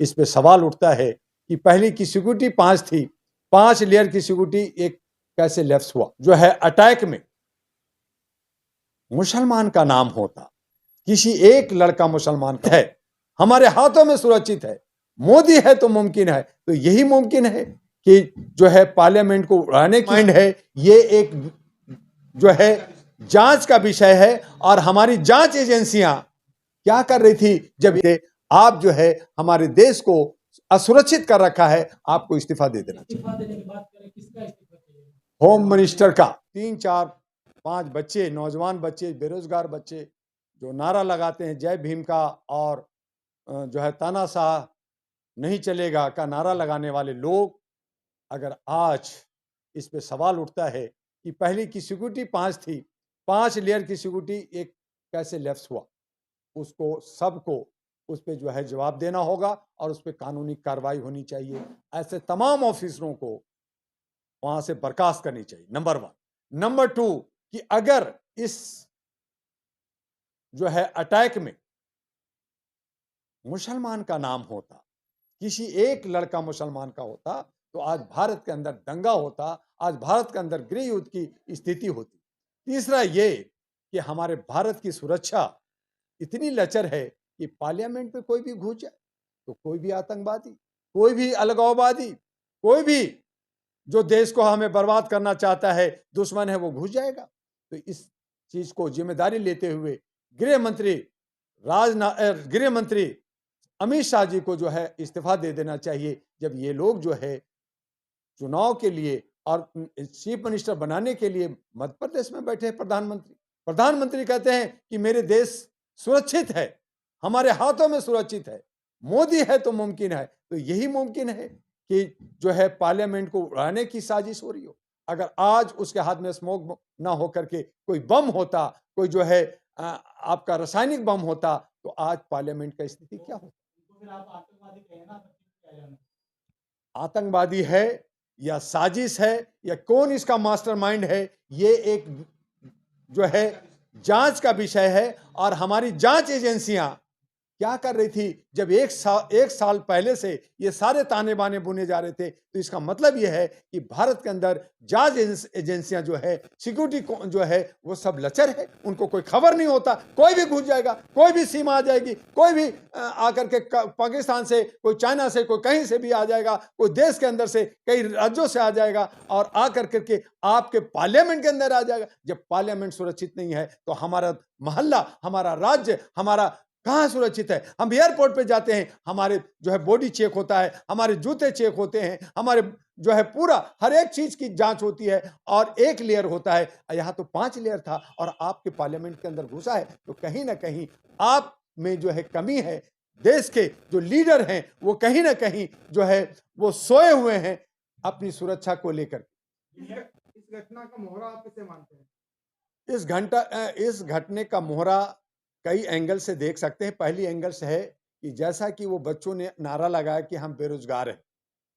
इस पे सवाल उठता है कि पहली की सिक्योरिटी 5 थी, 5 लेयर की सिक्योरिटी एक कैसे लैप्स हुआ। जो है अटैक में मुसलमान का नाम होता, किसी एक लड़का मुसलमान का है, हमारे हाथों में सुरक्षित है, मोदी है तो मुमकिन है। तो यही मुमकिन है कि जो है पार्लियामेंट को उड़ाने की माइंड है, ये एक जो है जांच का विषय है। और हमारी जांच एजेंसियां क्या कर रही थी जब ये आप जो है हमारे देश को असुरक्षित कर रखा है, आपको इस्तीफा दे देना चाहिए। होम मिनिस्टर का 3, 4, 5 बच्चे, नौजवान बच्चे, बेरोजगार बच्चे जो नारा लगाते हैं जय भीम का और जो है तानाशाह नहीं चलेगा का नारा लगाने वाले लोग, अगर आज इस पे सवाल उठता है कि पहली की सिक्योरिटी 5 थी, 5 लेयर की सिक्योरिटी एक कैसे लैप्स हुआ, उसको सबको उस पे जो है जवाब देना होगा और उस पे कानूनी कार्रवाई होनी चाहिए। ऐसे तमाम ऑफिसरों को वहां से बर्खास्त करनी चाहिए, नंबर 1। नंबर 2 कि अगर इस जो है अटैक में मुसलमान का नाम होता, किसी एक लड़का मुसलमान का होता, तो आज भारत के अंदर दंगा होता, आज भारत के अंदर गृह युद्ध की स्थिति होती। तीसरा ये कि हमारे भारत की सुरक्षा इतनी लचर है कि पार्लियामेंट में कोई भी घुस जाए तो कोई भी आतंकवादी, कोई भी अलगाववादी, कोई भी जो देश को हमें बर्बाद करना चाहता है, दुश्मन है, वो घुस जाएगा। तो इस चीज को जिम्मेदारी लेते हुए गृह मंत्री अमित शाह जी को जो है इस्तीफा दे देना चाहिए। जब ये लोग जो है चुनाव के लिए और चीफ मिनिस्टर बनाने के लिए मध्य प्रदेश में बैठे प्रधानमंत्री कहते हैं कि मेरे देश सुरक्षित है, हमारे हाथों में सुरक्षित है, मोदी है तो मुमकिन है। तो यही मुमकिन है कि जो है पार्लियामेंट को उड़ाने की साजिश हो रही हो। अगर आज उसके हाथ में स्मोक ना हो करके कोई बम होता, कोई जो है आपका रासायनिक बम होता, तो आज पार्लियामेंट का स्थिति क्या होता। आतंकवादी है या साजिश है या कौन इसका मास्टरमाइंड है, ये एक जो है जांच का विषय है। और हमारी जांच एजेंसियां क्या कर रही थी जब एक साल पहले से ये सारे ताने बाने बुने जा रहे थे, तो इसका मतलब ये है कि भारत के अंदर जांच एजेंसियां जो है, सिक्योरिटी जो है, वो सब लचर है, उनको कोई खबर नहीं होता, कोई भी घुस जाएगा, कोई भी सीमा आ जाएगी, कोई भी आकर के पाकिस्तान से, कोई चाइना से, कोई कहीं से भी आ जाएगा, कोई देश के अंदर से, कई राज्यों से आ जाएगा और आकर करके आपके पार्लियामेंट के अंदर आ जाएगा। जब पार्लियामेंट सुरक्षित नहीं है तो हमारा मोहल्ला, हमारा राज्य, हमारा कहां सुरक्षित है। हम एयरपोर्ट पे जाते हैं, हमारे जो है बॉडी चेक होता है, हमारे जूते चेक होते हैं, हमारे जो है पूरा हर एक चीज की जांच होती है और एक लेयर होता है। यहां तो 5 लेयर था और आपके पार्लियामेंट के अंदर घुसा है, तो कहीं ना कहीं आप में जो है कमी है। देश के जो लीडर हैं वो कहीं ना कहीं जो है वो सोए हुए हैं अपनी सुरक्षा को लेकर। इस घटना का मोहरा आप किसे मानते हैं? इस घटने का मोहरा कई एंगल से देख सकते हैं। पहली एंगल से है कि जैसा कि वो बच्चों ने नारा लगाया कि हम बेरोजगार हैं,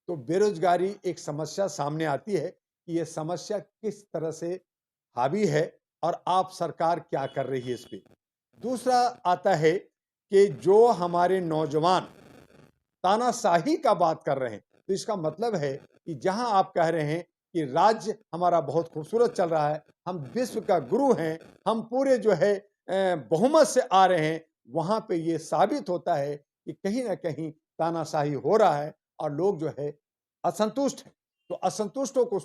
तो बेरोजगारी एक समस्या सामने आती है कि ये समस्या किस तरह से हावी है और आप सरकार क्या कर रही है इस पे। दूसरा आता है कि जो हमारे नौजवान तानाशाही का बात कर रहे हैं, तो इसका मतलब है कि जहां आप कह रहे हैं कि राज्य हमारा बहुत खूबसूरत चल रहा है, हम विश्व का गुरु हैं, हम पूरे जो है बहुमत से आ रहे हैं, वहां पे ये साबित होता है कि कहीं ना कहीं तानाशाही हो रहा है और लोग जो है असंतुष्ट हैं। तो असंतुष्टों को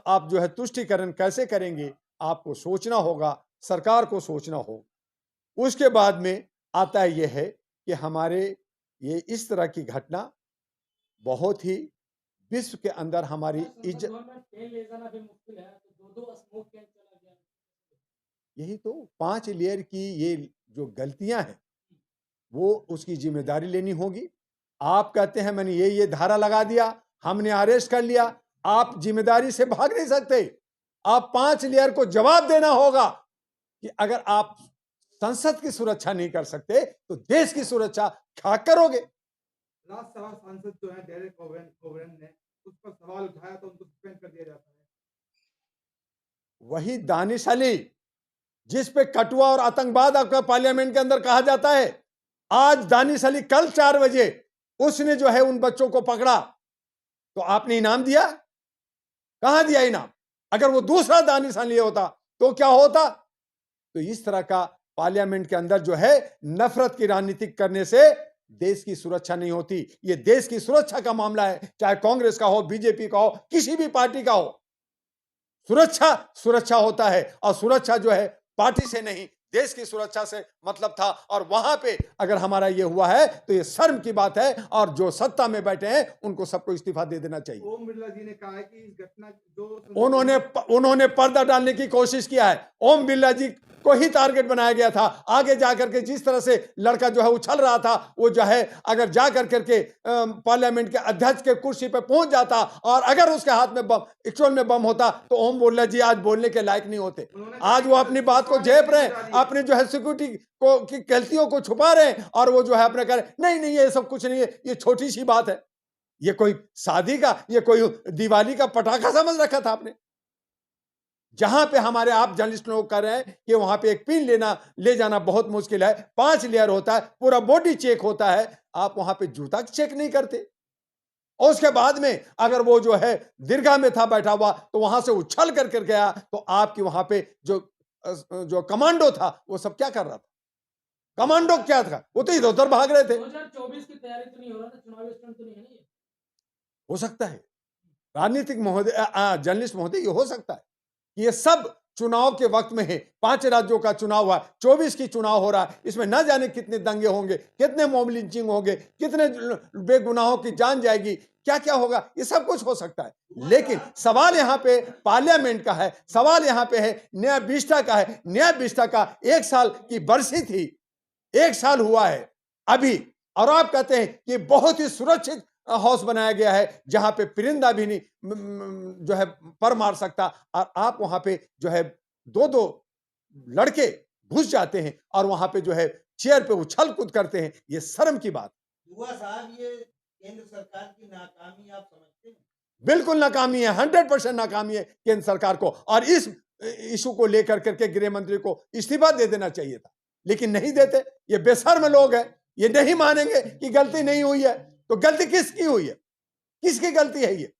आप जो है तुष्टिकरण कैसे करेंगे, आपको सोचना होगा, सरकार को सोचना होगा। उसके बाद में आता है यह है कि हमारे ये इस तरह की घटना बहुत ही विश्व के अंदर हमारी इज्जत, यही तो 5 लेयर की ये जो गलतियां हैं वो उसकी जिम्मेदारी लेनी होगी। आप कहते हैं मैंने ये धारा लगा दिया, हमने अरेस्ट कर लिया, आप जिम्मेदारी से भाग नहीं सकते। आप 5 लेयर को जवाब देना होगा कि अगर आप संसद की सुरक्षा नहीं कर सकते तो देश की सुरक्षा क्या करोगे। राज्यसभा सांसद जो है डेरेक ओब्रेन ने उस पर सवाल उठाया तो उनको सस्पेंड कर दिया जाता है। वही दानिश अली जिस पे कटुआ और आतंकवाद आपका पार्लियामेंट के अंदर कहा जाता है, आज दानिश अली कल 4 बजे उसने जो है उन बच्चों को पकड़ा, तो आपने इनाम दिया? कहां दिया इनाम? अगर वो दूसरा दानिश लिए होता तो क्या होता? तो इस तरह का पार्लियामेंट के अंदर जो है नफरत की राजनीति करने से देश की सुरक्षा नहीं होती। ये देश की सुरक्षा का मामला है, चाहे कांग्रेस का हो, बीजेपी का हो, किसी भी पार्टी का हो। सुरक्षा सुरक्षा होता है, और सुरक्षा जो है पार्टी से नहीं, देश की सुरक्षा से मतलब था। और वहां पे अगर हमारा ये हुआ है तो ये शर्म की बात है, और जो सत्ता में बैठे हैं उनको सबको इस्तीफा दे देना चाहिए। ओम बिरला जी ने कहा है कि इस घटना जो उन्होंने पर्दा डालने की कोशिश किया है। ओम बिरला जी को ही टारगेट बनाया गया था। आगे जाकर के जिस तरह से लड़का जो है उछल रहा था, वो जो है अगर जाकर करके पार्लियामेंट के अध्यक्ष के कुर्सी पे पहुंच जाता और अगर उसके हाथ में बम, एक्चुअल में बम होता, तो ओम बिरला जी आज बोलने के लायक नहीं होते। आज वो अपनी बात को झेप रहे हैं, अपने जो है सिक्योरिटी को की गलतियों को छुपा रहे हैं, और वो जो है अपने कह रहे नहीं नहीं ये सब कुछ नहीं है, ये छोटी सी बात है। ये कोई शादी का, ये कोई दिवाली का पटाखा समझ रखा था आपने? जहां पे हमारे आप जर्नलिस्ट लोग कर रहे हैं कि वहां पे एक पिन ले जाना बहुत मुश्किल है, 5 लेयर होता है, पूरा बॉडी चेक होता है, आप वहां पे जूता चेक नहीं करते। और उसके बाद में अगर वो जो है दीर्घा में था बैठा हुआ, तो वहां से उछल कर गया, तो आपकी वहां पे जो कमांडो था वो सब क्या कर रहा था? कमांडो क्या था? वो तो इधर उधर भाग रहे थे। 2024 की तैयारी तो नहीं हो रहा ना, चुनावी स्टंट तो नहीं है ना ये? हो सकता है राजनीतिक महोदय, जर्नलिस्ट महोदय, ये हो सकता है कि ये सब चुनाव के वक्त में है। 5 राज्यों का चुनाव हुआ, 24 की चुनाव हो रहा है, इसमें न जाने कितने दंगे होंगे, कितने मॉब लिंचिंग होंगे, कितने बेगुनाहों की जान जाएगी, क्या क्या होगा, ये सब कुछ हो सकता है। लेकिन सवाल यहां पे पार्लियामेंट का है, सवाल यहां पे है न्याय विष्ठा का है। न्याय विष्ठा का 1 साल की बरसी थी, 1 साल हुआ है अभी, और आप कहते हैं कि बहुत ही सुरक्षित हाउस बनाया गया है, जहां पे परिंदा भी नहीं जो है पर मार सकता, और आप वहां पे जो है 2-2 लड़के घुस जाते हैं और वहां पे जो है चेयर पे उछल कूद करते हैं। ये शर्म की बात। दुआ साहब, ये केंद्र सरकार की नाकामी आप समझते हैं? बिल्कुल नाकामी है, 100% नाकामी है केंद्र सरकार को, और इस इशू को लेकर करके गृह मंत्री को इस्तीफा दे देना चाहिए था, लेकिन नहीं देते। ये बेशर्म लोग हैं, ये नहीं मानेंगे कि गलती नहीं हुई है। तो गलती किसकी हुई है? किसकी गलती है ये?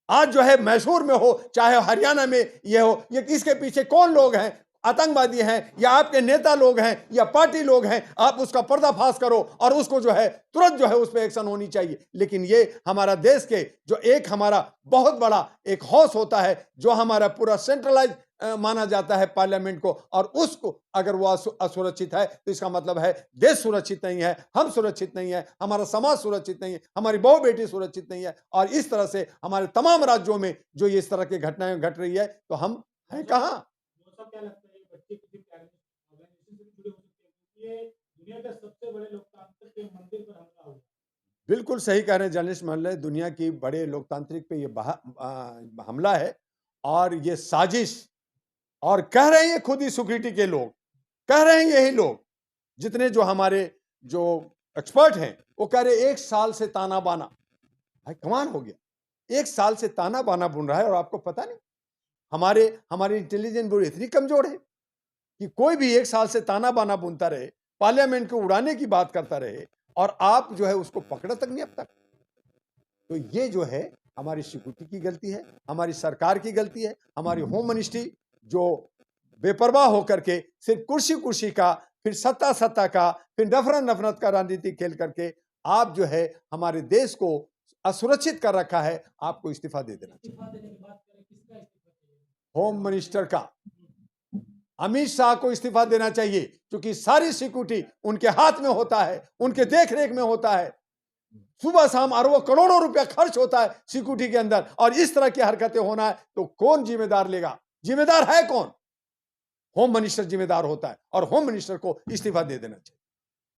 आज जो है मैसूर में हो, चाहे हरियाणा में ये हो, ये किसके पीछे कौन लोग हैं? आतंकवादी हैं या आपके नेता लोग हैं या पार्टी लोग हैं? आप उसका पर्दाफाश करो और उसको जो है तुरंत जो है उस पर एक्शन होनी चाहिए। लेकिन ये हमारा देश के जो एक हमारा बहुत बड़ा एक हाउस होता है, जो हमारा पूरा सेंट्रलाइज माना जाता है पार्लियामेंट को, और उसको अगर वो असुरक्षित है, तो इसका मतलब है देश सुरक्षित नहीं है, हम सुरक्षित नहीं है, हमारा समाज सुरक्षित नहीं है, हमारी बहू बेटी सुरक्षित नहीं है। और इस तरह से हमारे तमाम राज्यों में जो ये इस तरह की घटनाएं घट रही है, तो हम हैं कहां? क्या लगता है ये बच्चे किसी ऑर्गेनाइजेशन से जुड़े हो सकते हैं, क्योंकि ये दुनिया के सबसे बड़े लोकतांत्रिक के मंदिर पर हमला हुआ? बिल्कुल सही कह रहे हैं जर्नलिस्ट महोदय, दुनिया की बड़े लोकतांत्रिक पे ये हमला है, और ये साजिश। और कह रहे हैं ये खुद ही सिक्योरिटी के लोग कह रहे हैं, यही लोग जितने जो हमारे जो एक्सपर्ट हैं वो कह रहे 1 साल से ताना बाना। भाई कमाल हो गया, 1 साल से ताना बाना बुन रहा है, और आपको पता नहीं हमारी इंटेलिजेंस ब्यूरो इतनी कमजोर है कि कोई भी 1 साल से ताना बाना बुनता रहे, पार्लियामेंट को उड़ाने की बात करता रहे, और आप जो है उसको पकड़ा तक नहीं अब तक। तो ये जो है हमारी सिक्योरिटी की गलती है, हमारी सरकार की गलती है, हमारी होम मिनिस्ट्री जो बेपरवाह होकर के सिर्फ कुर्सी का, फिर सत्ता का, फिर नफरत का राजनीति खेल करके आप जो है हमारे देश को असुरक्षित कर रखा है। आपको इस्तीफा दे देना चाहिए। इस्तीफा देने की बात करें, किसका इस्तीफा चाहिए? होम मिनिस्टर का, अमित शाह को इस्तीफा देना चाहिए, क्योंकि सारी सिक्योरिटी उनके हाथ में होता है, उनके देखरेख में होता है। सुबह शाम अरबों करोड़ों रुपया खर्च होता है सिक्योरिटी के अंदर, और इस तरह की हरकतें होना है तो कौन जिम्मेदार लेगा? जिम्मेदार है कौन? होम मिनिस्टर जिम्मेदार होता है, और होम मिनिस्टर को इस्तीफा दे देना चाहिए।